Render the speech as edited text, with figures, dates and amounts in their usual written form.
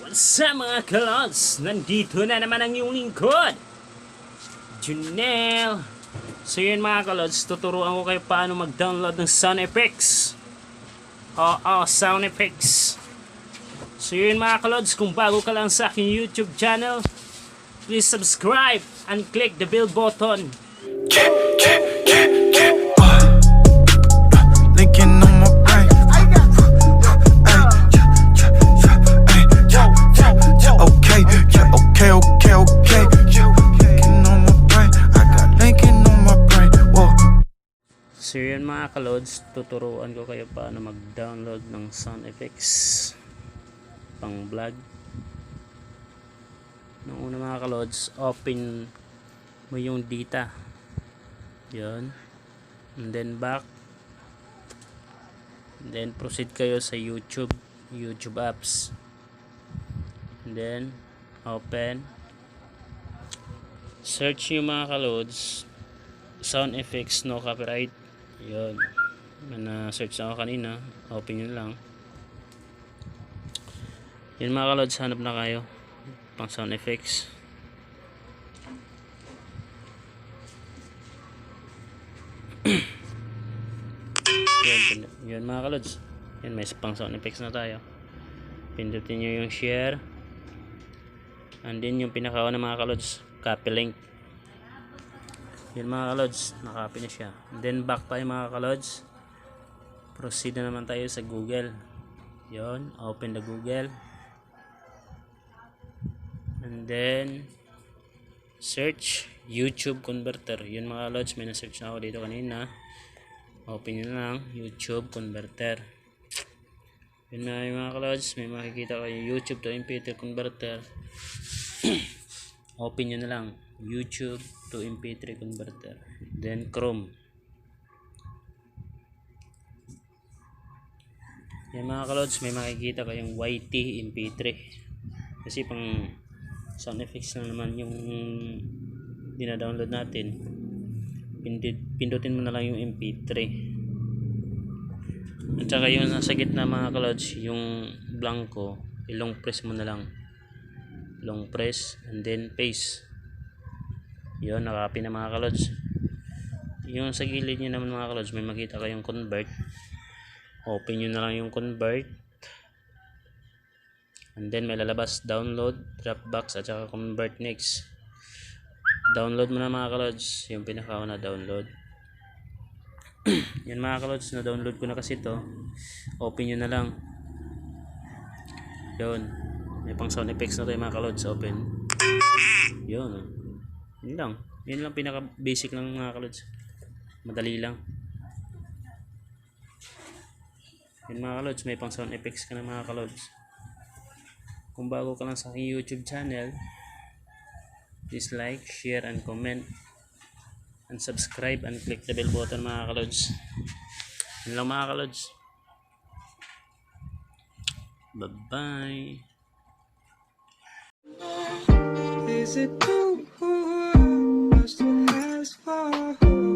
What's up mga kalodz? Nandito na naman ang iyong lingkod, Junel. So yun mga kalodz, tuturuan ko kayo paano mag-download ng sound effects. Sound effects. So yun mga kalodz, kung bago ka lang sa aking YouTube channel, please subscribe and click the bell button. Linking on my brain. Okay. Linking on my brain. I got linking on my brain. Whoa. So yun mga kalodz, tuturuan ko kayo paano mag-download ng sound effects pang vlog. Nung una mga kalodz, open mo yung data. Yun. And then back. And then proceed kayo sa YouTube apps. And then open. Search yung mga kalodz, sound effects no copyright. Yun. Na-search na ako kanina. Open yun lang. Yun mga kalodz, hanap na kayo pang sound effects. Yun mga kalodz, yun, may pang sound effects na tayo. Pindutin nyo yung share, and then yung pinakauna mga kalodz, copy link. Yun mga kalodz, nakapy na siya. And then back tayo mga kalodz, proceed na naman tayo sa Google. Yun, open the Google, and then search YouTube converter. Yun mga kalodz, may na-search na ako dito kanina. Open nyo lang, YouTube converter. Yun na yung mga kalodz, may makikita kayo YouTube to MP3 converter. Open nyo na lang, YouTube to MP3 converter. Then Chrome. Yan mga kalodz, may makikita kayong YT MP3. Kasi pang sound effects lang naman yung dina-download natin. Pindutin mo na lang yung MP3. At saka yung nasa gitna mga kalodz, yung blanco, long press mo na lang. Long press and then paste. Yun, nakapy na mga kalodz. Yung sa gilid nyo naman mga kalodz, may makita kayong convert. Open nyo na lang yung convert. And then may lalabas download, Dropbox at saka convert next. Download mo na mga kalodz, yung pinakauna download. Yan mga kalodz, na download ko na kasi to. Open nyo na lang. Yun, may pang sound effects na tayo mga kalodz. Open. Yun, yun lang pinaka basic lang mga kalodz. Madali lang. Yun mga kalodz, may pang sound effects ka na mga kalodz. Kung bago ka lang sa aking YouTube channel, please like, share, and comment, and subscribe, and click the bell button mga kalodz. Yun lang mga kalodz. Bye bye. Is it too much to ask for?